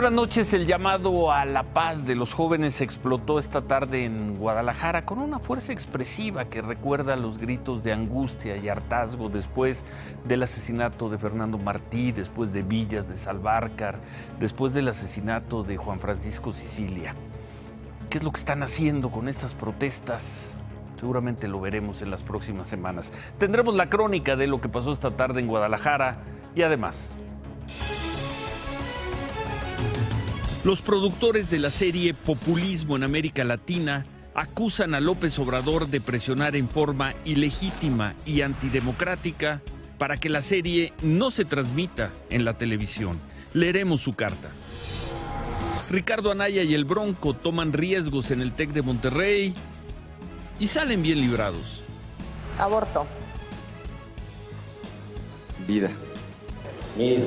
Buenas noches. El llamado a la paz de los jóvenes explotó esta tarde en Guadalajara con una fuerza expresiva que recuerda los gritos de angustia y hartazgo después del asesinato de Fernando Martí, después de Villas de Salvarcar, después del asesinato de Juan Francisco Sicilia. ¿Qué es lo que están haciendo con estas protestas? Seguramente lo veremos en las próximas semanas. Tendremos la crónica de lo que pasó esta tarde en Guadalajara y además... Los productores de la serie Populismo en América Latina acusan a López Obrador de presionar en forma ilegítima y antidemocrática para que la serie no se transmita en la televisión. Leeremos su carta. Ricardo Anaya y el Bronco toman riesgos en el TEC de Monterrey y salen bien librados. Aborto. Vida. Mira.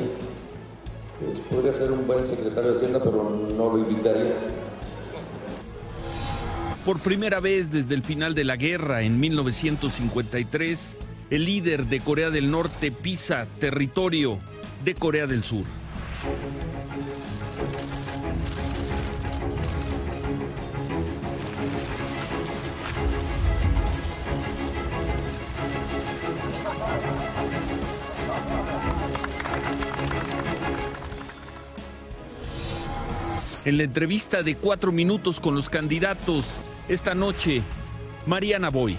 Podría ser un buen secretario de Hacienda, pero no lo invitaría. Por primera vez desde el final de la guerra en 1953, el líder de Corea del Norte pisa territorio de Corea del Sur. En la entrevista de 4 minutos con los candidatos, esta noche, Mariana Boy.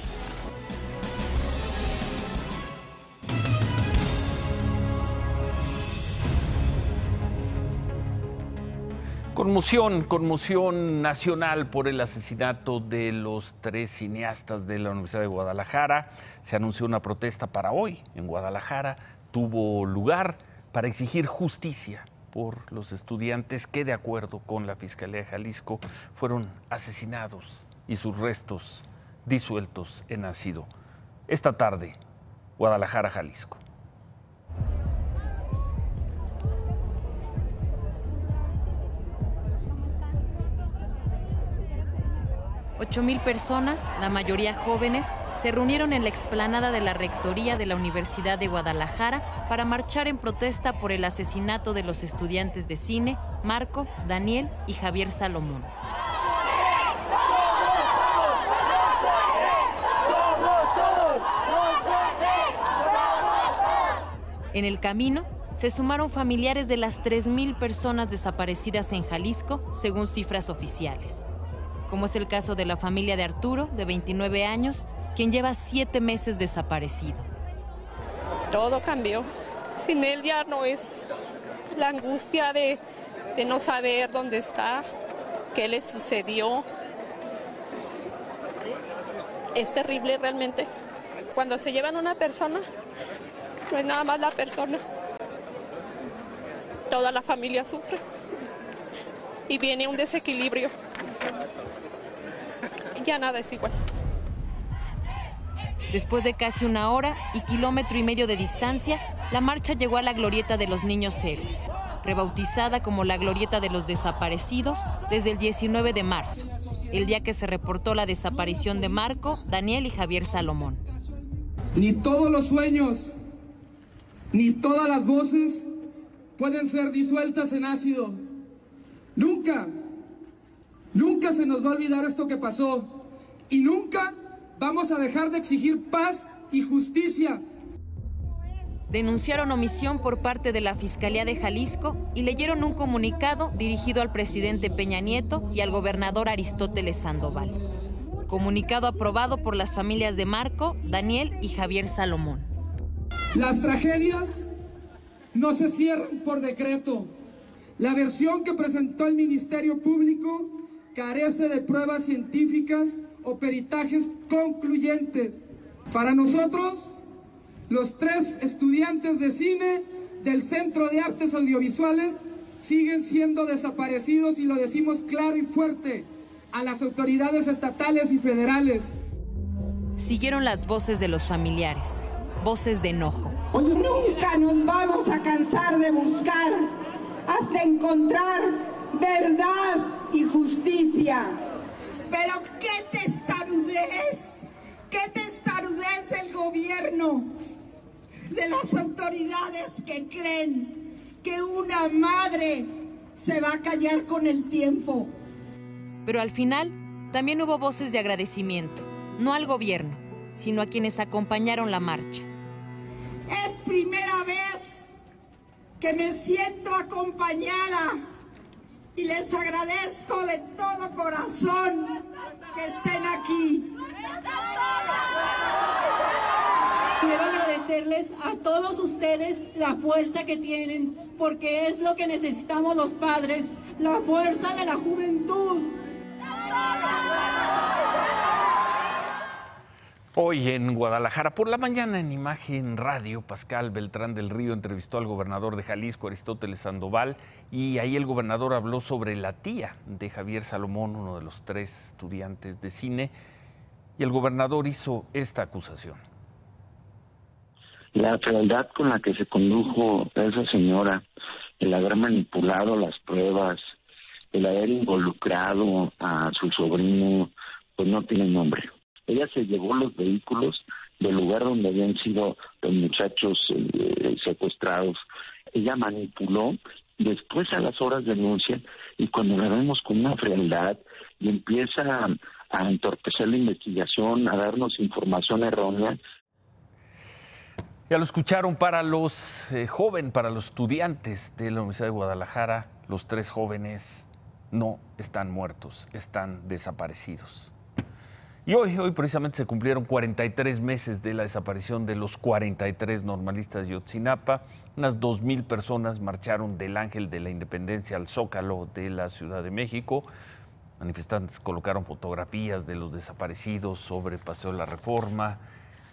Conmoción nacional por el asesinato de los 3 cineastas de la Universidad de Guadalajara. Se anunció una protesta para hoy en Guadalajara. Tuvo lugar para exigir justicia por los estudiantes que, de acuerdo con la Fiscalía de Jalisco, fueron asesinados y sus restos disueltos en ácido. Esta tarde, Guadalajara, Jalisco. 8,000 personas, la mayoría jóvenes, se reunieron en la explanada de la Rectoría de la Universidad de Guadalajara para marchar en protesta por el asesinato de los estudiantes de cine Marco, Daniel y Javier Salomón. En el camino se sumaron familiares de las 3,000 personas desaparecidas en Jalisco, según cifras oficiales, como es el caso de la familia de Arturo, de 29 años, quien lleva 7 meses desaparecido. Todo cambió. Sin él ya no es la angustia de no saber dónde está, qué le sucedió. Es terrible realmente. Cuando se llevan a una persona, no es nada más la persona. Toda la familia sufre y viene un desequilibrio. Ya nada es igual. Después de casi 1 hora y 1,5 kilómetros de distancia, la marcha llegó a la Glorieta de los Niños Héroes, rebautizada como la Glorieta de los Desaparecidos desde el 19 de marzo, el día que se reportó la desaparición de Marco, Daniel y Javier Salomón. Ni todos los sueños, ni todas las voces pueden ser disueltas en ácido. Nunca se nos va a olvidar esto que pasó y nunca vamos a dejar de exigir paz y justicia. Denunciaron omisión por parte de la Fiscalía de Jalisco y leyeron un comunicado dirigido al presidente Peña Nieto y al gobernador Aristóteles Sandoval. Comunicado aprobado por las familias de Marco, Daniel y Javier Salomón. Las tragedias no se cierran por decreto. La versión que presentó el Ministerio Público carece de pruebas científicas o peritajes concluyentes. Para nosotros, los 3 estudiantes de cine del Centro de Artes Audiovisuales siguen siendo desaparecidos y lo decimos claro y fuerte a las autoridades estatales y federales. Siguieron las voces de los familiares, voces de enojo. Nunca nos vamos a cansar de buscar hasta encontrar verdad y justicia. Pero qué testarudez el gobierno, de las autoridades que creen que una madre se va a callar con el tiempo. Pero al final también hubo voces de agradecimiento, no al gobierno, sino a quienes acompañaron la marcha. Es primera vez que me siento acompañada y les agradezco de todo corazón que estén aquí. Quiero agradecerles a todos ustedes la fuerza que tienen, porque es lo que necesitamos los padres, la fuerza de la juventud. Hoy en Guadalajara, por la mañana en Imagen Radio, Pascal Beltrán del Río entrevistó al gobernador de Jalisco, Aristóteles Sandoval, y ahí el gobernador habló sobre la tía de Javier Salomón, uno de los 3 estudiantes de cine, y el gobernador hizo esta acusación. La fealdad con la que se condujo a esa señora, el haber manipulado las pruebas, el haber involucrado a su sobrino, pues no tiene nombre. Ella se llevó los vehículos del lugar donde habían sido los muchachos secuestrados. Ella manipuló, después a las horas denuncia, y cuando la vemos con una frialdad y empieza a entorpecer la investigación, a darnos información errónea. Ya lo escucharon, para los jóvenes, para los estudiantes de la Universidad de Guadalajara, los 3 jóvenes no están muertos, están desaparecidos. Y hoy precisamente se cumplieron 43 meses de la desaparición de los 43 normalistas de Ayotzinapa. Unas 2,000 personas marcharon del Ángel de la Independencia al Zócalo de la Ciudad de México. Manifestantes colocaron fotografías de los desaparecidos sobre Paseo de la Reforma.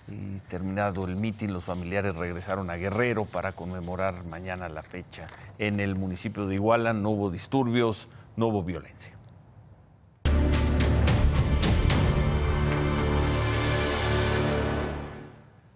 Y terminado el mitin, los familiares regresaron a Guerrero para conmemorar mañana la fecha. En el municipio de Iguala no hubo disturbios, no hubo violencia.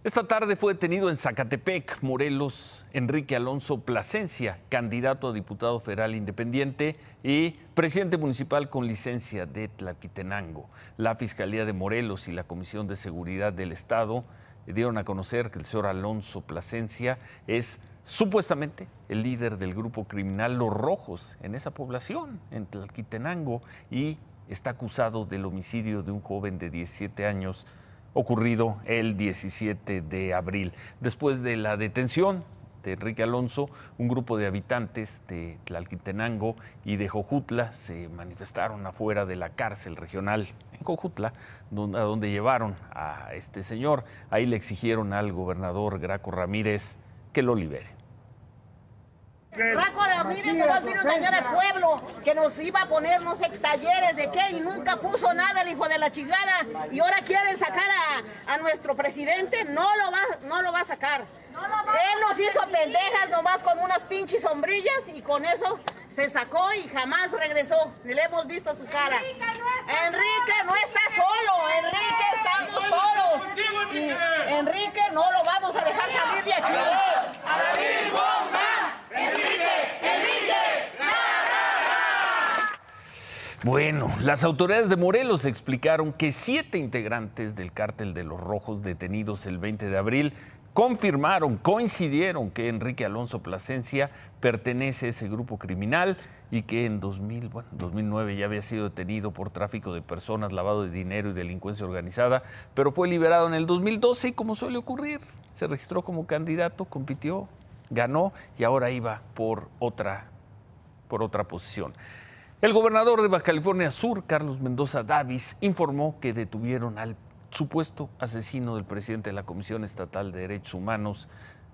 Esta tarde fue detenido en Zacatepec, Morelos, Enrique Alonso Plasencia, candidato a diputado federal independiente y presidente municipal con licencia de Tlalquitenango. La Fiscalía de Morelos y la Comisión de Seguridad del Estado dieron a conocer que el señor Alonso Plasencia es supuestamente el líder del grupo criminal Los Rojos en esa población, en Tlalquitenango, y está acusado del homicidio de un joven de 17 años ocurrido el 17 de abril. Después de la detención de Enrique Alonso, un grupo de habitantes de Tlalquitenango y de Jojutla se manifestaron afuera de la cárcel regional en Jojutla, a donde llevaron a este señor. Ahí le exigieron al gobernador Graco Ramírez que lo libere. Graco Ramírez nomás vino a engañar al pueblo, que nos iba a poner no sé talleres de qué, y nunca puso nada el hijo de la chingada, y ahora quieren sacar a nuestro presidente. No lo va a sacar. Él nos hizo pendejas nomás con unas pinches sombrillas, y con eso se sacó y jamás regresó. Ni le hemos visto su cara. Enrique no está solo, Enrique estamos todos, y Enrique no lo vamos a dejar salir de aquí. Bueno, las autoridades de Morelos explicaron que 7 integrantes del cártel de Los Rojos detenidos el 20 de abril coincidieron que Enrique Alonso Plasencia pertenece a ese grupo criminal y que en 2009 ya había sido detenido por tráfico de personas, lavado de dinero y delincuencia organizada, pero fue liberado en el 2012 y, como suele ocurrir, se registró como candidato, compitió, ganó y ahora iba por otra posición. El gobernador de Baja California Sur, Carlos Mendoza Davis, informó que detuvieron al supuesto asesino del presidente de la Comisión Estatal de Derechos Humanos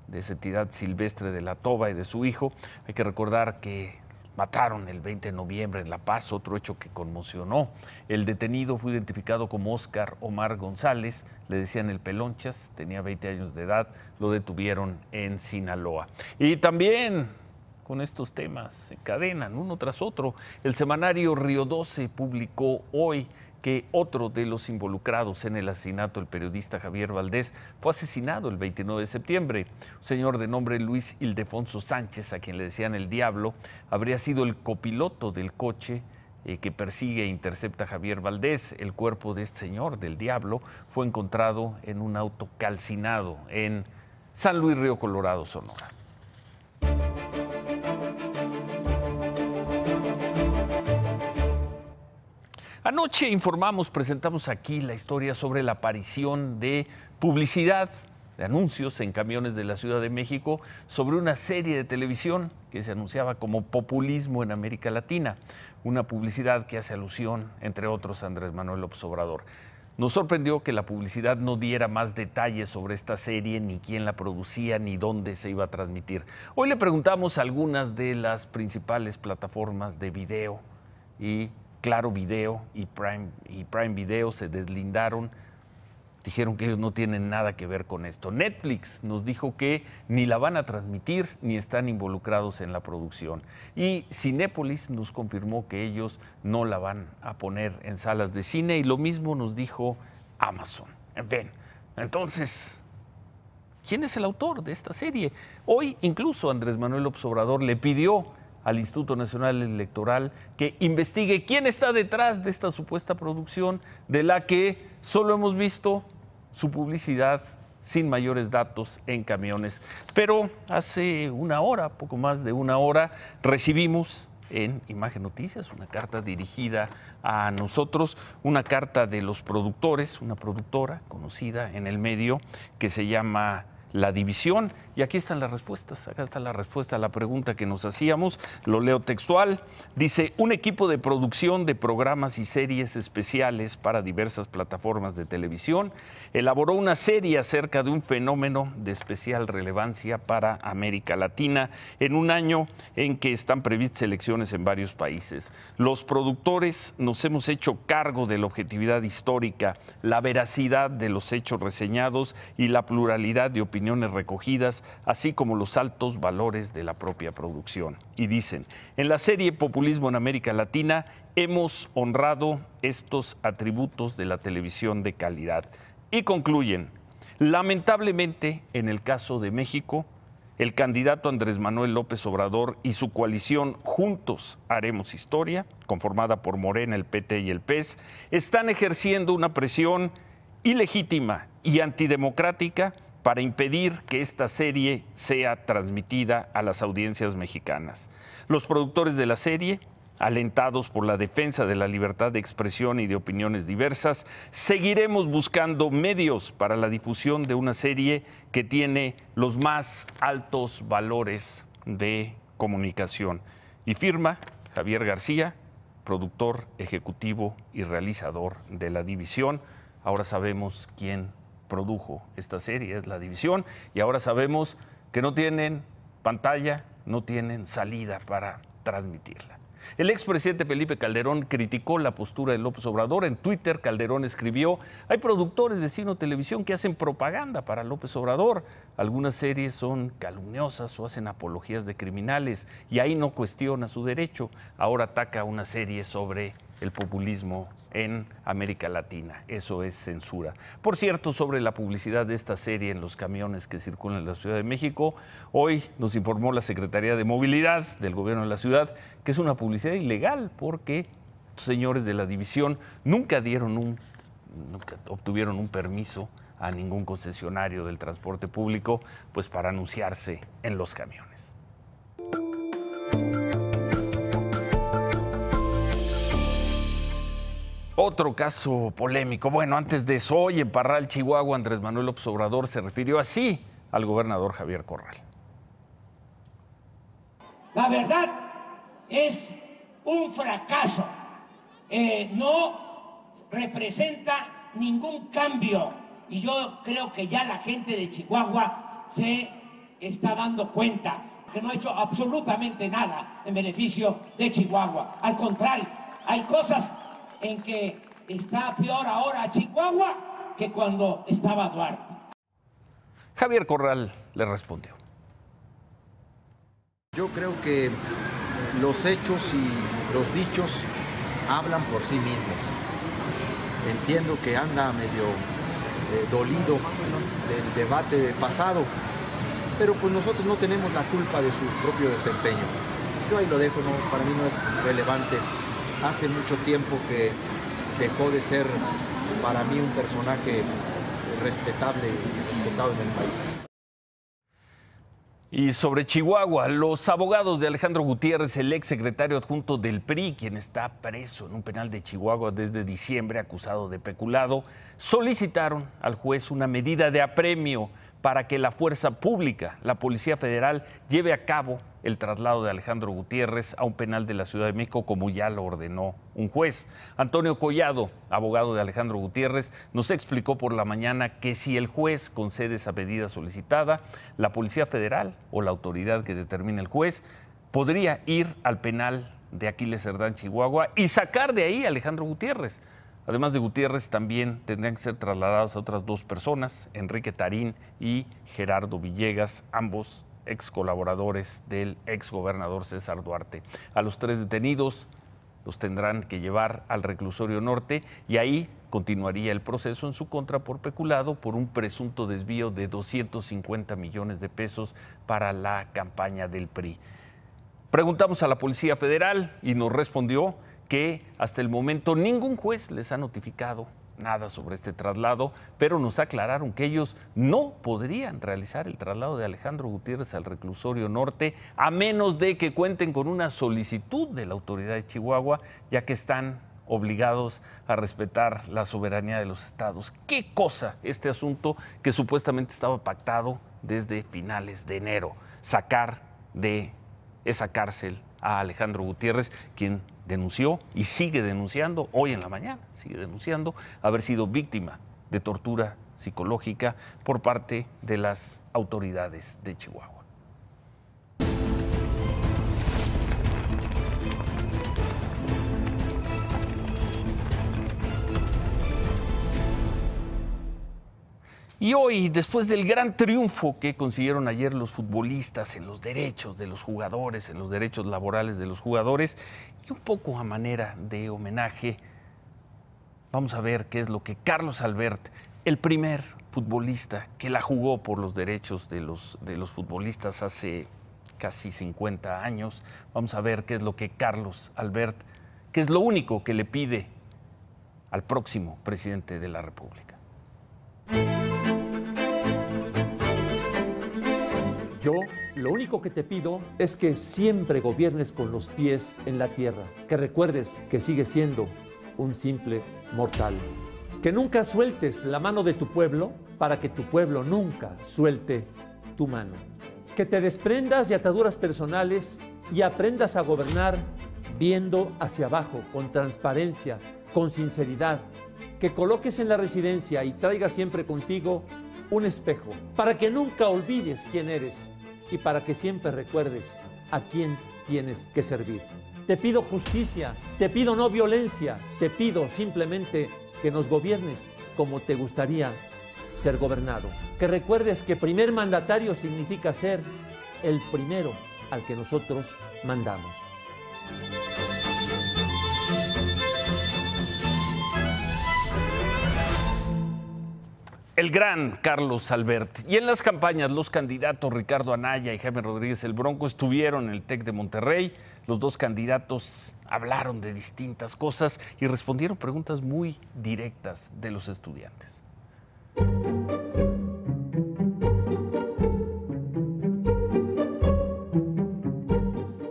de esa entidad, Silvestre de la Toba, y de su hijo. Hay que recordar que mataron el 20 de noviembre en La Paz, otro hecho que conmocionó. El detenido fue identificado como Óscar Omar González, le decían el Pelonchas, tenía 20 años de edad, lo detuvieron en Sinaloa. Y también con estos temas se encadenan uno tras otro. El semanario Río 12 publicó hoy que otro de los involucrados en el asesinato del periodista Javier Valdés fue asesinado el 29 de septiembre. Un señor de nombre Luis Ildefonso Sánchez, a quien le decían el Diablo, habría sido el copiloto del coche que persigue e intercepta a Javier Valdés. El cuerpo de este señor, del Diablo, fue encontrado en un auto calcinado en San Luis Río Colorado, Sonora. Anoche informamos, presentamos aquí la historia sobre la aparición de publicidad, de anuncios en camiones de la Ciudad de México sobre una serie de televisión que se anunciaba como Populismo en América Latina, una publicidad que hace alusión, entre otros, a Andrés Manuel López Obrador. Nos sorprendió que la publicidad no diera más detalles sobre esta serie, ni quién la producía, ni dónde se iba a transmitir. Hoy le preguntamos a algunas de las principales plataformas de video, y Claro Video y Prime Video se deslindaron. Dijeron que ellos no tienen nada que ver con esto. Netflix nos dijo que ni la van a transmitir ni están involucrados en la producción. Y Cinépolis nos confirmó que ellos no la van a poner en salas de cine y lo mismo nos dijo Amazon. En fin, entonces, ¿quién es el autor de esta serie? Hoy incluso Andrés Manuel López Obrador le pidió al Instituto Nacional Electoral que investigue quién está detrás de esta supuesta producción de la que solo hemos visto su publicidad sin mayores datos en camiones. Pero hace una hora, poco más de una hora, recibimos en Imagen Noticias una carta dirigida a nosotros, una carta de los productores, una productora conocida en el medio que se llama La División, y aquí están las respuestas. Acá está la respuesta a la pregunta que nos hacíamos. Lo leo textual. Dice: un equipo de producción de programas y series especiales para diversas plataformas de televisión elaboró una serie acerca de un fenómeno de especial relevancia para América Latina en un año en que están previstas elecciones en varios países. Los productores nos hemos hecho cargo de la objetividad histórica, la veracidad de los hechos reseñados y la pluralidad de opiniones recogidas, así como los altos valores de la propia producción. Y dicen: en la serie Populismo en América Latina hemos honrado estos atributos de la televisión de calidad. Y concluyen: lamentablemente, en el caso de México, el candidato Andrés Manuel López Obrador y su coalición Juntos Haremos Historia, conformada por Morena, el PT y el PES, están ejerciendo una presión ilegítima y antidemocrática para impedir que esta serie sea transmitida a las audiencias mexicanas. Los productores de la serie, alentados por la defensa de la libertad de expresión y de opiniones diversas, seguiremos buscando medios para la difusión de una serie que tiene los más altos valores de comunicación. Y firma Javier García, productor ejecutivo y realizador de La División. Ahora sabemos quién produjo esta serie, es La División, y ahora sabemos que no tienen pantalla, no tienen salida para transmitirla. El expresidente Felipe Calderón criticó la postura de López Obrador. En Twitter, Calderón escribió: hay productores de cine o televisión que hacen propaganda para López Obrador. Algunas series son calumniosas o hacen apologías de criminales y ahí no cuestiona su derecho. Ahora ataca una serie sobre el populismo en América Latina. Eso es censura. Por cierto, sobre la publicidad de esta serie en los camiones que circulan en la Ciudad de México, hoy nos informó la Secretaría de Movilidad del Gobierno de la Ciudad que es una publicidad ilegal porque estos señores de La División nunca obtuvieron un permiso a ningún concesionario del transporte público, pues para anunciarse en los camiones. Otro caso polémico. Bueno, antes de eso, hoy en Parral, Chihuahua, Andrés Manuel López Obrador se refirió así al gobernador Javier Corral. La verdad es un fracaso. No representa ningún cambio. Y yo creo que ya la gente de Chihuahua se está dando cuenta que no ha hecho absolutamente nada en beneficio de Chihuahua. Al contrario, hay cosas en que está peor ahora Chihuahua que cuando estaba Duarte. Javier Corral le respondió: yo creo que los hechos y los dichos hablan por sí mismos. Entiendo que anda medio dolido del debate pasado, pero pues nosotros no tenemos la culpa de su propio desempeño. Yo ahí lo dejo, para mí no es relevante. Hace mucho tiempo que dejó de ser para mí un personaje respetable y respetado en el país. Y sobre Chihuahua, los abogados de Alejandro Gutiérrez, el exsecretario adjunto del PRI, quien está preso en un penal de Chihuahua desde diciembre acusado de peculado, solicitaron al juez una medida de apremio para que la fuerza pública, la Policía Federal, lleve a cabo el traslado de Alejandro Gutiérrez a un penal de la Ciudad de México, como ya lo ordenó un juez. Antonio Collado, abogado de Alejandro Gutiérrez, nos explicó por la mañana que si el juez concede esa medida solicitada, la Policía Federal o la autoridad que determine el juez podría ir al penal de Aquiles Cerdán, Chihuahua, y sacar de ahí a Alejandro Gutiérrez. Además de Gutiérrez, también tendrían que ser trasladadas a otras dos personas, Enrique Tarín y Gerardo Villegas, ambos ex colaboradores del ex gobernador César Duarte. A los tres detenidos los tendrán que llevar al reclusorio norte y ahí continuaría el proceso en su contra por peculado por un presunto desvío de 250 millones de pesos para la campaña del PRI. Preguntamos a la Policía Federal y nos respondió que hasta el momento ningún juez les ha notificado nada sobre este traslado, pero nos aclararon que ellos no podrían realizar el traslado de Alejandro Gutiérrez al reclusorio norte a menos de que cuenten con una solicitud de la autoridad de Chihuahua, ya que están obligados a respetar la soberanía de los estados. ¿Qué cosa este asunto que supuestamente estaba pactado desde finales de enero? Sacar de esa cárcel a Alejandro Gutiérrez, quien denunció y sigue denunciando, hoy en la mañana sigue denunciando haber sido víctima de tortura psicológica por parte de las autoridades de Chihuahua. Y hoy, después del gran triunfo que consiguieron ayer los futbolistas en los derechos de los jugadores, en los derechos laborales de los jugadores, y un poco a manera de homenaje, vamos a ver qué es lo que Carlos Albert, el primer futbolista que la jugó por los derechos de los futbolistas hace casi 50 años, vamos a ver qué es lo que Carlos Albert, qué es lo único que le pide al próximo presidente de la República. Yo lo único que te pido es que siempre gobiernes con los pies en la tierra, que recuerdes que sigues siendo un simple mortal, que nunca sueltes la mano de tu pueblo para que tu pueblo nunca suelte tu mano, que te desprendas de ataduras personales y aprendas a gobernar viendo hacia abajo, con transparencia, con sinceridad, que coloques en la residencia y traigas siempre contigo un espejo, para que nunca olvides quién eres y para que siempre recuerdes a quién tienes que servir. Te pido justicia, te pido no violencia, te pido simplemente que nos gobiernes como te gustaría ser gobernado. Que recuerdes que primer mandatario significa ser el primero al que nosotros mandamos. El gran Carlos Albert. Y en las campañas, los candidatos Ricardo Anaya y Jaime Rodríguez el Bronco estuvieron en el TEC de Monterrey. Los dos candidatos hablaron de distintas cosas y respondieron preguntas muy directas de los estudiantes.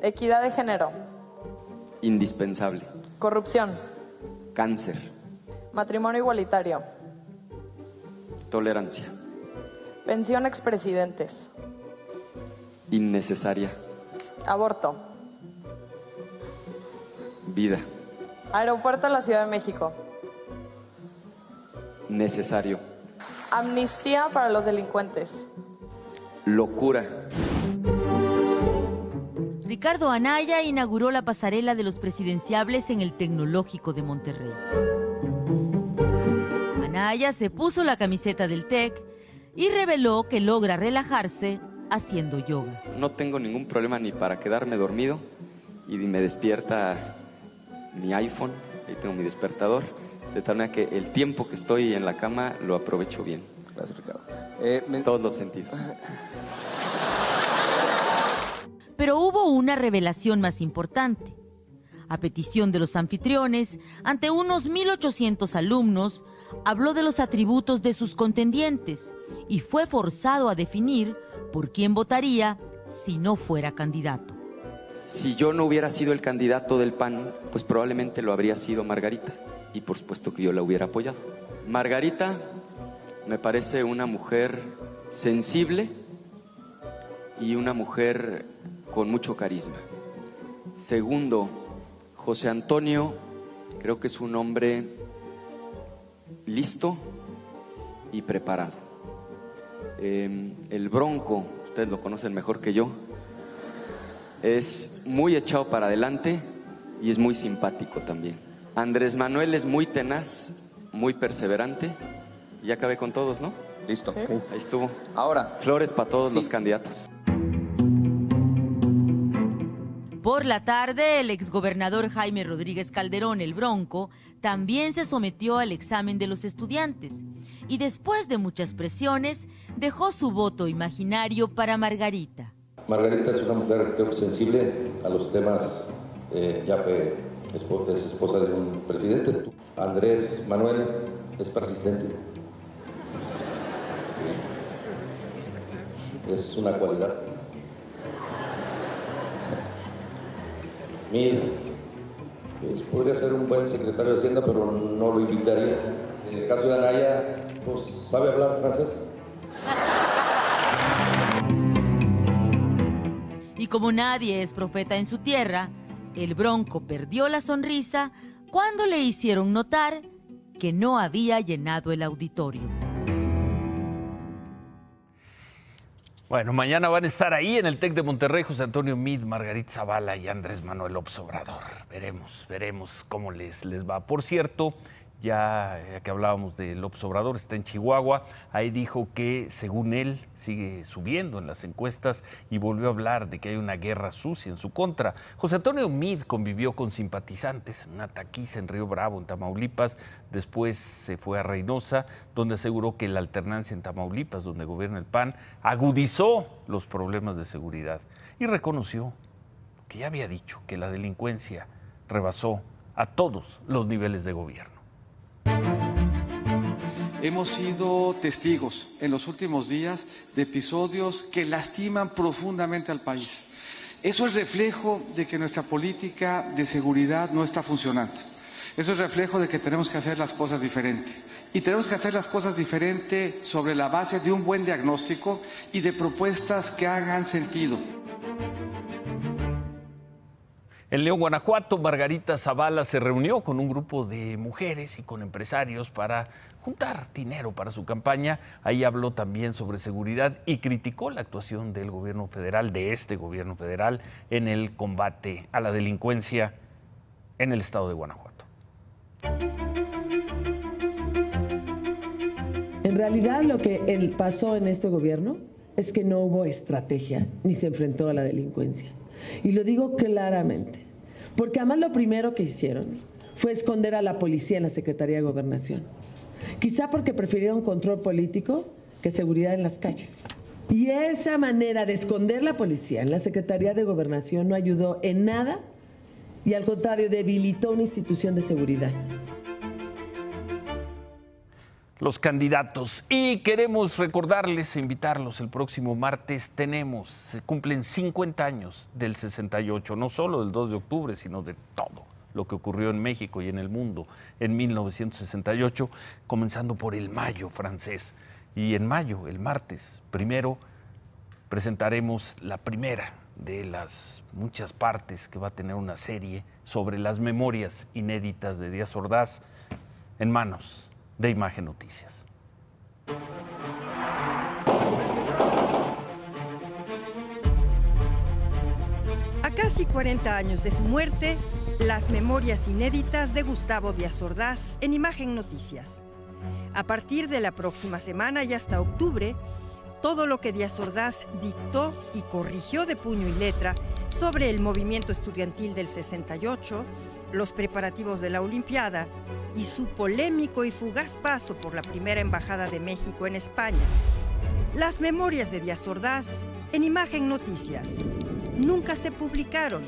Equidad de género. Indispensable. Corrupción. Cáncer. Matrimonio igualitario. Tolerancia. Pensión expresidentes. Innecesaria. Aborto. Vida. Aeropuerto de la Ciudad de México. Necesario. Amnistía para los delincuentes. Locura. Ricardo Anaya inauguró la pasarela de los presidenciables en el Tecnológico de Monterrey. Anaya se puso la camiseta del TEC y reveló que logra relajarse haciendo yoga. No tengo ningún problema ni para quedarme dormido y me despierta mi iPhone, ahí tengo mi despertador, de tal manera que el tiempo que estoy en la cama lo aprovecho bien. Gracias, Ricardo. En todos los sentidos. Pero hubo una revelación más importante. A petición de los anfitriones, ante unos 1,800 alumnos, habló de los atributos de sus contendientes y fue forzado a definir por quién votaría si no fuera candidato. Si yo no hubiera sido el candidato del PAN, pues probablemente lo habría sido Margarita, y por supuesto que yo la hubiera apoyado. Margarita me parece una mujer sensible y una mujer con mucho carisma. Segundo, José Antonio creo que es un hombre listo y preparado. El Bronco, ustedes lo conocen mejor que yo, es muy echado para adelante y es muy simpático también. Andrés Manuel es muy tenaz, muy perseverante. Y ya acabé con todos, ¿no? Listo. ¿Sí? Ahí estuvo. Ahora, flores para todos los candidatos. Por la tarde, el exgobernador Jaime Rodríguez Calderón, el Bronco, también se sometió al examen de los estudiantes y después de muchas presiones, dejó su voto imaginario para Margarita. Margarita es una mujer, creo que sensible a los temas, ya fue es esposa de un presidente. Andrés Manuel es persistente. Es una cualidad. Mid, pues podría ser un buen secretario de Hacienda, pero no lo invitaría. En el caso de Anaya, pues sabe hablar francés. Y como nadie es profeta en su tierra, el Bronco perdió la sonrisa cuando le hicieron notar que no había llenado el auditorio. Bueno, mañana van a estar ahí en el TEC de Monterrey José Antonio Meade, Margarita Zavala y Andrés Manuel López Obrador. Veremos cómo les va. Por cierto, ya que hablábamos de López Obrador, está en Chihuahua. Ahí dijo que, según él, sigue subiendo en las encuestas y volvió a hablar de que hay una guerra sucia en su contra. José Antonio Meade convivió con simpatizantes en una taquiza en Río Bravo, en Tamaulipas. Después se fue a Reynosa, donde aseguró que la alternancia en Tamaulipas, donde gobierna el PAN, agudizó los problemas de seguridad. Y reconoció que ya había dicho que la delincuencia rebasó a todos los niveles de gobierno. Hemos sido testigos en los últimos días de episodios que lastiman profundamente al país. Eso es reflejo de que nuestra política de seguridad no está funcionando. Eso es reflejo de que tenemos que hacer las cosas diferente. Y tenemos que hacer las cosas diferente sobre la base de un buen diagnóstico y de propuestas que hagan sentido. En León, Guanajuato, Margarita Zavala se reunió con un grupo de mujeres y con empresarios para juntar dinero para su campaña. Ahí habló también sobre seguridad y criticó la actuación del gobierno federal, de este gobierno federal, en el combate a la delincuencia en el estado de Guanajuato. En realidad lo que pasó en este gobierno es que no hubo estrategia ni se enfrentó a la delincuencia. Y lo digo claramente, porque además lo primero que hicieron fue esconder a la policía en la Secretaría de Gobernación. Quizá porque prefirieron control político que seguridad en las calles. Y esa manera de esconder la policía en la Secretaría de Gobernación no ayudó en nada y al contrario debilitó una institución de seguridad. Los candidatos. Y queremos recordarles e invitarlos el próximo martes. Se cumplen 50 años del 68, no solo del 2 de octubre, sino de todo lo que ocurrió en México y en el mundo en 1968, comenzando por el Mayo francés. Y en mayo, el martes primero, presentaremos la primera de las muchas partes que va a tener una serie sobre las memorias inéditas de Díaz Ordaz en manos de Imagen Noticias. A casi 40 años de su muerte, las memorias inéditas de Gustavo Díaz Ordaz en Imagen Noticias. A partir de la próxima semana y hasta octubre, todo lo que Díaz Ordaz dictó y corrigió de puño y letra sobre el movimiento estudiantil del 68, los preparativos de la Olimpiada y su polémico y fugaz paso por la primera embajada de México en España. Las memorias de Díaz Ordaz en Imagen Noticias. Nunca se publicaron.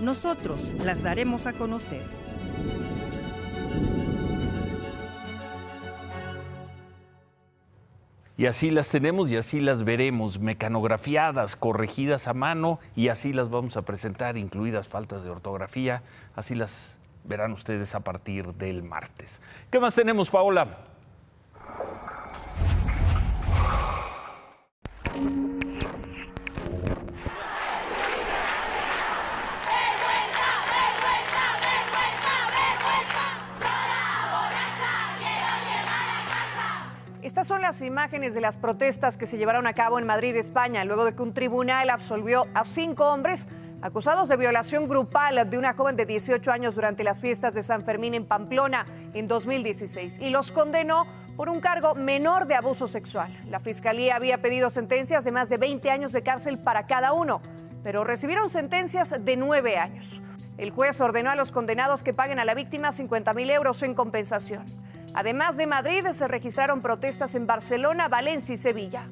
Nosotros las daremos a conocer. Y así las tenemos y así las veremos, mecanografiadas, corregidas a mano, y así las vamos a presentar, incluidas faltas de ortografía. Así las verán ustedes a partir del martes. ¿Qué más tenemos, Paola? Estas son las imágenes de las protestas que se llevaron a cabo en Madrid, España, luego de que un tribunal absolvió a 5 hombres acusados de violación grupal de una joven de 18 años durante las fiestas de San Fermín en Pamplona en 2016 y los condenó por un cargo menor de abuso sexual. La Fiscalía había pedido sentencias de más de 20 años de cárcel para cada uno, pero recibieron sentencias de 9 años. El juez ordenó a los condenados que paguen a la víctima 50.000 euros en compensación. Además de Madrid, se registraron protestas en Barcelona, Valencia y Sevilla.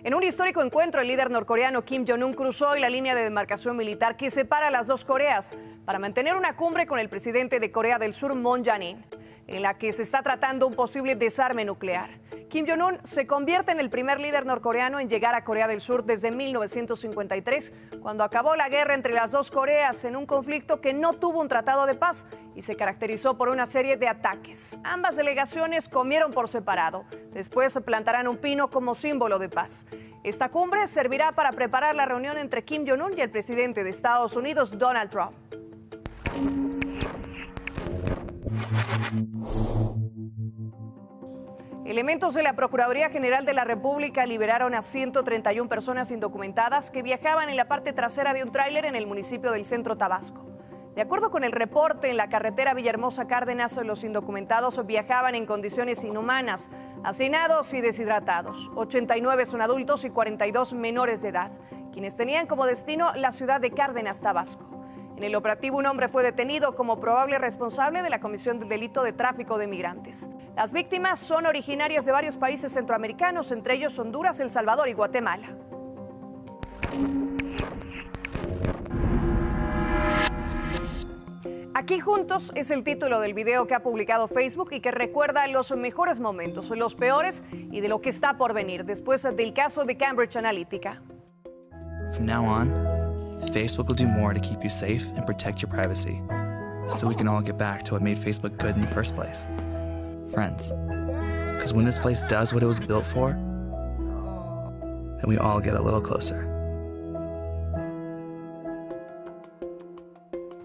En un histórico encuentro, el líder norcoreano Kim Jong-un cruzó hoy la línea de demarcación militar que separa las dos Coreas para mantener una cumbre con el presidente de Corea del Sur, Moon Jae-in, en la que se está tratando un posible desarme nuclear. Kim Jong-un se convierte en el primer líder norcoreano en llegar a Corea del Sur desde 1953, cuando acabó la guerra entre las dos Coreas en un conflicto que no tuvo un tratado de paz y se caracterizó por una serie de ataques. Ambas delegaciones comieron por separado. Después se plantarán un pino como símbolo de paz. Esta cumbre servirá para preparar la reunión entre Kim Jong-un y el presidente de Estados Unidos, Donald Trump. Elementos de la Procuraduría General de la República liberaron a 131 personas indocumentadas que viajaban en la parte trasera de un tráiler en el municipio del Centro Tabasco. De acuerdo con el reporte, en la carretera Villahermosa Cárdenas, los indocumentados viajaban en condiciones inhumanas, hacinados y deshidratados. 89 son adultos y 42 menores de edad, quienes tenían como destino la ciudad de Cárdenas, Tabasco. En el operativo, un hombre fue detenido como probable responsable de la comisión del delito de tráfico de migrantes. Las víctimas son originarias de varios países centroamericanos, entre ellos Honduras, El Salvador y Guatemala. Aquí juntos es el título del video que ha publicado Facebook y que recuerda los mejores momentos, los peores y de lo que está por venir después del caso de Cambridge Analytica. From now on, Facebook will do more to keep you safe and protect your privacy, so we can all get back to what made Facebook good in the first place. Friends. Because when this place does what it was built for, then we all get a little closer.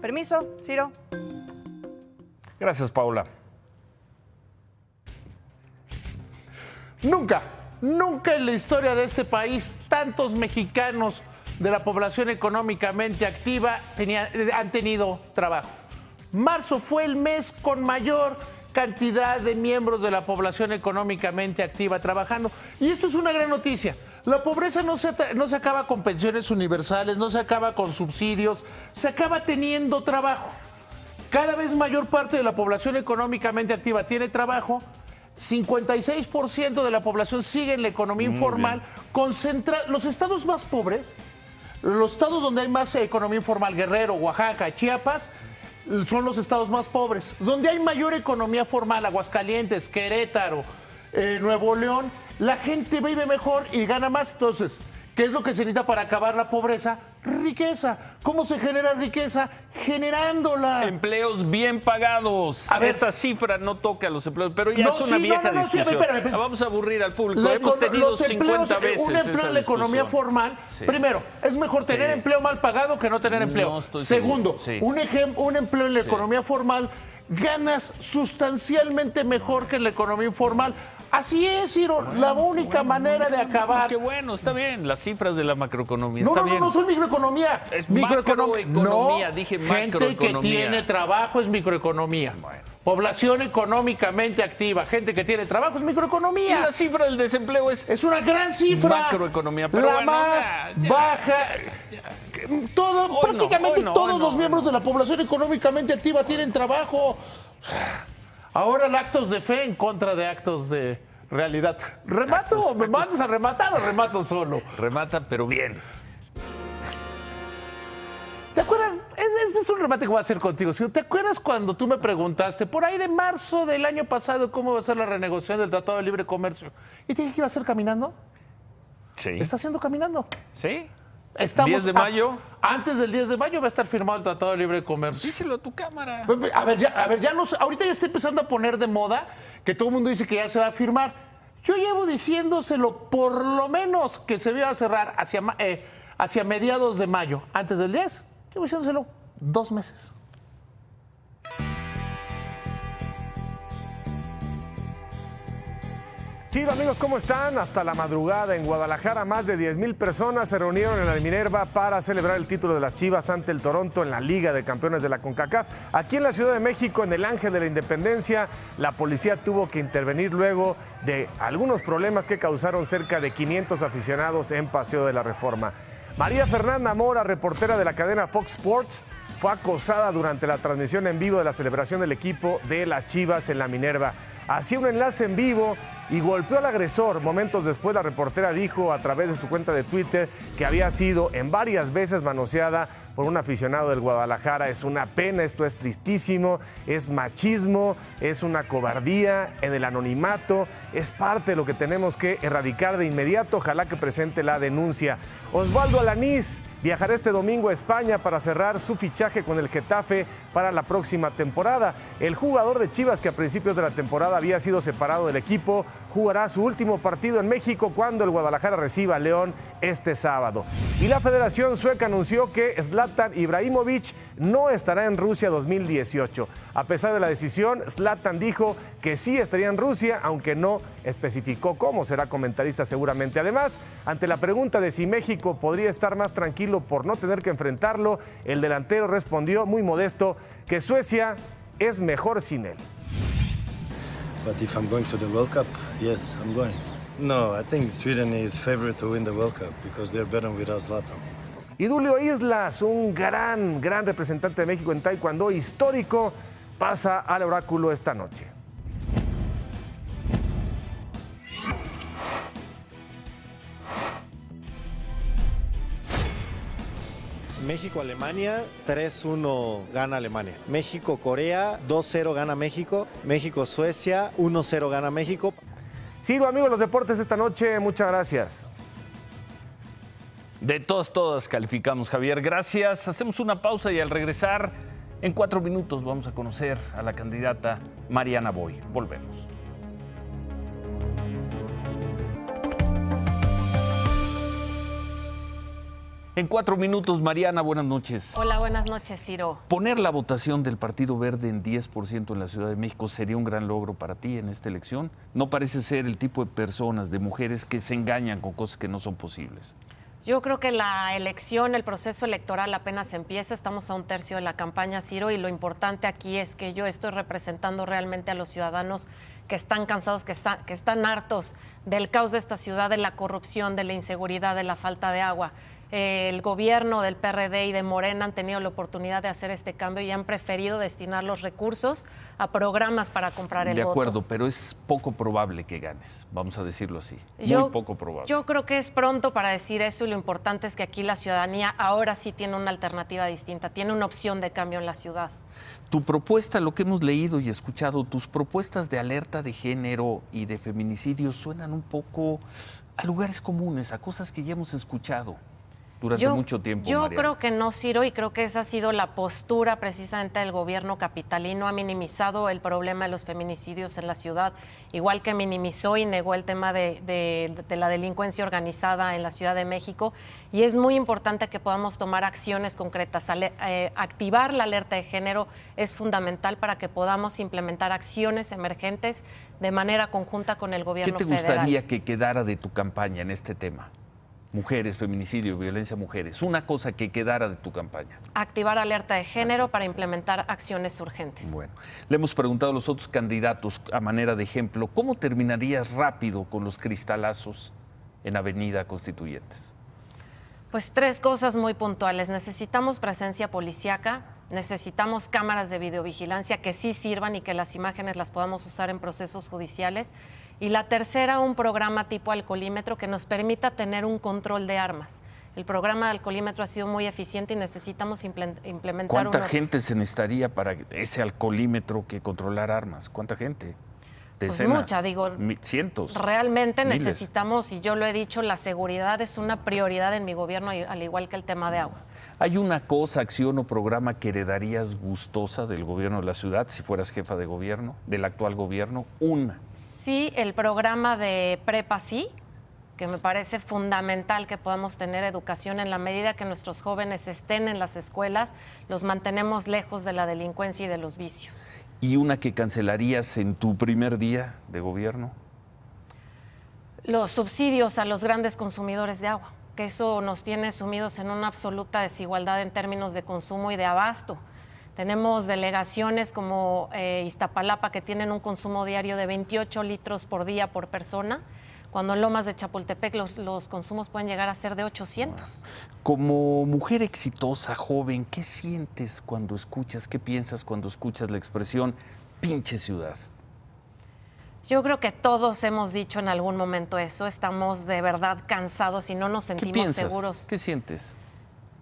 Permiso, Ciro. Gracias, Paula. Nunca en la historia de este país tantos mexicanos de la población económicamente activa han tenido trabajo. Marzo fue el mes con mayor cantidad de miembros de la población económicamente activa trabajando. Y esto es una gran noticia. La pobreza no se acaba con pensiones universales, no se acaba con subsidios, se acaba teniendo trabajo. Cada vez mayor parte de la población económicamente activa tiene trabajo. 56% de la población sigue en la economía informal. Los estados más pobres, los estados donde hay más economía informal, Guerrero, Oaxaca, Chiapas, son los estados más pobres. Donde hay mayor economía formal, Aguascalientes, Querétaro, Nuevo León, la gente vive mejor y gana más. Entonces, ¿qué es lo que se necesita para acabar la pobreza? Riqueza. ¿Cómo se genera riqueza? Generándola. Empleos bien pagados. A ver, esa cifra no toca a los empleos, pero ya es una vieja discusión. Sí, espérame, vamos a aburrir al público. Hemos tenido 50 veces un empleo en la economía formal. Sí. Primero, es mejor tener empleo mal pagado que no tener empleo. Segundo, un empleo en la economía formal ganas sustancialmente mejor que en la economía informal. Así es, Ciro, la única manera de acabar. Qué bueno, está bien, las cifras de la macroeconomía. No son microeconomía. Es macroeconomía, dije macroeconomía. Gente que tiene trabajo es microeconomía. Bueno. Población económicamente activa, gente que tiene trabajo es microeconomía. Y la cifra del desempleo es una gran cifra. Macroeconomía, pero la más baja. Prácticamente todos los miembros de la población económicamente activa tienen trabajo. Ahora actos de fe en contra de actos de realidad. ¿Remato? ¿Me mandas a rematar o remato solo? Remata, pero bien. ¿Te acuerdas? Es es un remate que voy a hacer contigo. ¿Te acuerdas cuando tú me preguntaste, por ahí de marzo del año pasado, cómo va a ser la renegociación del Tratado de Libre Comercio? ¿Y te dije que iba a ser caminando? Sí. Está haciendo caminando. Sí. Estamos 10 de mayo. Antes del 10 de mayo va a estar firmado el Tratado de Libre Comercio. Díselo a tu cámara. A ver, ya no sé, ahorita ya está empezando a poner de moda que todo el mundo dice que ya se va a firmar. Yo llevo diciéndoselo por lo menos que se iba a cerrar hacia mediados de mayo. Antes del 10, llevo diciéndoselo 2 meses. Sí, amigos, ¿cómo están? Hasta la madrugada en Guadalajara, más de 10,000 personas se reunieron en la Minerva para celebrar el título de las Chivas ante el Toronto en la Liga de Campeones de la CONCACAF. Aquí en la Ciudad de México, en el Ángel de la Independencia, la policía tuvo que intervenir luego de algunos problemas que causaron cerca de 500 aficionados en Paseo de la Reforma. María Fernanda Mora, reportera de la cadena Fox Sports, fue acosada durante la transmisión en vivo de la celebración del equipo de las Chivas en la Minerva. Hacía un enlace en vivo y golpeó al agresor. Momentos después, la reportera dijo a través de su cuenta de Twitter que había sido en varias veces manoseada por un aficionado del Guadalajara. Es una pena, esto es tristísimo, es machismo, es una cobardía en el anonimato, es parte de lo que tenemos que erradicar de inmediato. Ojalá que presente la denuncia. Osvaldo Alanís viajará este domingo a España para cerrar su fichaje con el Getafe para la próxima temporada. El jugador de Chivas, que a principios de la temporada había sido separado del equipo, jugará su último partido en México cuando el Guadalajara reciba a León este sábado. Y la Federación Sueca anunció que Zlatan Ibrahimovic no estará en Rusia 2018. A pesar de la decisión, Zlatan dijo que sí estaría en Rusia, aunque no especificó cómo. Será comentarista seguramente. Además, ante la pregunta de si México podría estar más tranquilo por no tener que enfrentarlo, el delantero respondió muy modesto que Suecia es mejor sin él. But if I'm going to the World Cup, yes, I'm going. No, I think Sweden is favorite to win the World Cup because they're better without Zlatan. Y Dulio Islas, un gran representante de México en taekwondo histórico, pasa al oráculo esta noche. México-Alemania, 3-1 gana Alemania. México-Corea, 2-0 gana México. México-Suecia, 1-0 gana México. Sigo, amigos, los deportes esta noche. Muchas gracias. De todas calificamos, Javier. Gracias. Hacemos una pausa y al regresar, en 4 minutos, vamos a conocer a la candidata Mariana Boy. Volvemos. En 4 minutos, Mariana, buenas noches. Hola, buenas noches, Ciro. Poner la votación del Partido Verde en 10% en la Ciudad de México sería un gran logro para ti en esta elección. No parece ser el tipo de personas, de mujeres que se engañan con cosas que no son posibles. Yo creo que la elección, el proceso electoral apenas empieza, estamos a 1/3 de la campaña, Ciro, y lo importante aquí es que yo estoy representando realmente a los ciudadanos que están cansados, que están hartos del caos de esta ciudad, de la corrupción, de la inseguridad, de la falta de agua. El gobierno del PRD y de Morena han tenido la oportunidad de hacer este cambio y han preferido destinar los recursos a programas para comprar el voto. De acuerdo, pero es poco probable que ganes, vamos a decirlo así. Muy poco probable. Yo creo que es pronto para decir eso y lo importante es que aquí la ciudadanía ahora sí tiene una alternativa distinta, tiene una opción de cambio en la ciudad. Tu propuesta, lo que hemos leído y escuchado, tus propuestas de alerta de género y de feminicidio suenan un poco a lugares comunes, a cosas que ya hemos escuchado durante mucho tiempo, Yo Mariana. creo que no, Ciro, y creo que esa ha sido la postura precisamente del gobierno capitalino. Ha minimizado el problema de los feminicidios en la ciudad, igual que minimizó y negó el tema de la delincuencia organizada en la Ciudad de México. Y es muy importante que podamos tomar acciones concretas. Activar la alerta de género es fundamental para que podamos implementar acciones emergentes de manera conjunta con el gobierno federal. federal. ¿Qué te gustaría que quedara de tu campaña en este tema? Mujeres, feminicidio, violencia a mujeres. Una cosa que quedara de tu campaña. Activar alerta de género para implementar acciones urgentes. Bueno, le hemos preguntado a los otros candidatos a manera de ejemplo, ¿cómo terminarías rápido con los cristalazos en Avenida Constituyentes? Pues 3 cosas muy puntuales. Necesitamos presencia policíaca, necesitamos cámaras de videovigilancia que sí sirvan y que las imágenes las podamos usar en procesos judiciales. Y la tercera, un programa tipo alcoholímetro que nos permita tener un control de armas, El programa de alcoholímetro ha sido muy eficiente y necesitamos implementar ¿Cuánta gente se necesitaría para ese alcoholímetro que controlar armas? ¿Cuánta gente? Decenas, pues mucha, digo, cientos. Realmente miles. necesitamos, y yo lo he dicho, la seguridad es una prioridad en mi gobierno, al igual que el tema de agua. ¿Hay una cosa, acción o programa que heredarías gustosa del gobierno de la ciudad si fueras jefa de gobierno, del actual gobierno? Una. Sí, el programa de Prepa Sí, que me parece fundamental que podamos tener educación en la medida que nuestros jóvenes estén en las escuelas, los mantenemos lejos de la delincuencia y de los vicios. ¿Y una que cancelarías en tu primer día de gobierno? Los subsidios a los grandes consumidores de agua, que eso nos tiene sumidos en una absoluta desigualdad en términos de consumo y de abasto. Tenemos delegaciones como Iztapalapa que tienen un consumo diario de 28 litros por día por persona, cuando en Lomas de Chapultepec los consumos pueden llegar a ser de 800. Como mujer exitosa, joven, ¿qué sientes cuando escuchas, qué piensas cuando escuchas la expresión pinche ciudad? Yo creo que todos hemos dicho en algún momento eso, estamos de verdad cansados y no nos sentimos ¿Qué piensas? seguros. ¿Qué sientes?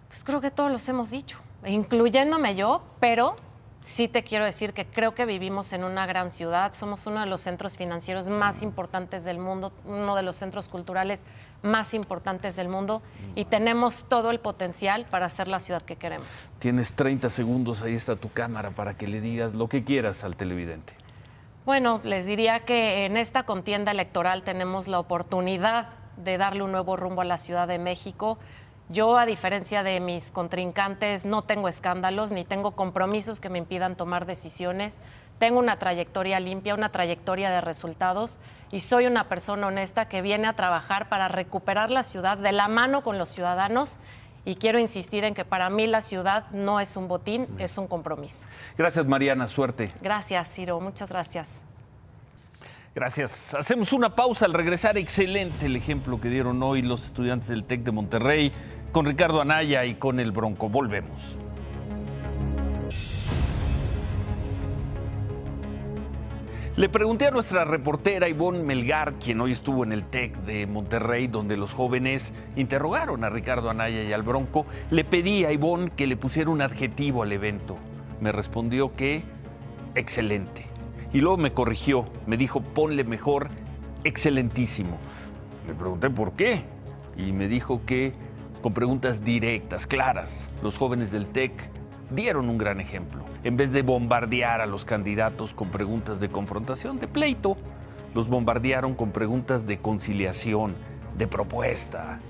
Pues creo que todos los hemos dicho, incluyéndome yo, pero sí te quiero decir que creo que vivimos en una gran ciudad, somos uno de los centros financieros más importantes del mundo, uno de los centros culturales más importantes del mundo y tenemos todo el potencial para ser la ciudad que queremos. Tienes 30 segundos, ahí está tu cámara para que le digas lo que quieras al televidente. Bueno, les diría que en esta contienda electoral tenemos la oportunidad de darle un nuevo rumbo a la Ciudad de México. Yo, a diferencia de mis contrincantes, no tengo escándalos ni tengo compromisos que me impidan tomar decisiones. Tengo una trayectoria limpia, una trayectoria de resultados y soy una persona honesta que viene a trabajar para recuperar la ciudad de la mano con los ciudadanos y quiero insistir en que para mí la ciudad no es un botín, es un compromiso. Gracias, Mariana, suerte. Gracias, Ciro, muchas gracias. Gracias. Hacemos una pausa. Al regresar, excelente el ejemplo que dieron hoy los estudiantes del TEC de Monterrey con Ricardo Anaya y con el Bronco. Volvemos. Le pregunté a nuestra reportera Ivonne Melgar, quien hoy estuvo en el TEC de Monterrey, donde los jóvenes interrogaron a Ricardo Anaya y al Bronco. Le pedí a Ivonne que le pusiera un adjetivo al evento. Me respondió que excelente. Y luego me corrigió, me dijo, ponle mejor excelentísimo. Le pregunté por qué y me dijo que con preguntas directas, claras, los jóvenes del TEC dieron un gran ejemplo. En vez de bombardear a los candidatos con preguntas de confrontación, de pleito, los bombardearon con preguntas de conciliación, de propuesta,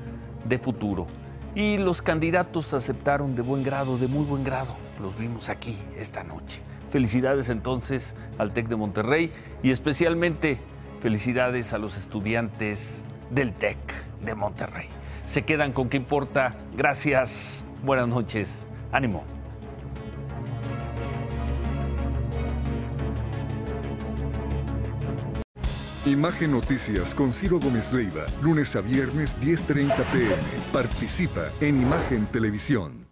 de futuro. Y los candidatos aceptaron de buen grado, de muy buen grado. Los vimos aquí esta noche. Felicidades entonces al TEC de Monterrey y especialmente felicidades a los estudiantes del TEC de Monterrey. Se quedan con ¿Qué importa? Gracias, buenas noches, ánimo. Imagen Noticias con Ciro Gómez Leiva, lunes a viernes 10:30 p.m. Participa en Imagen Televisión.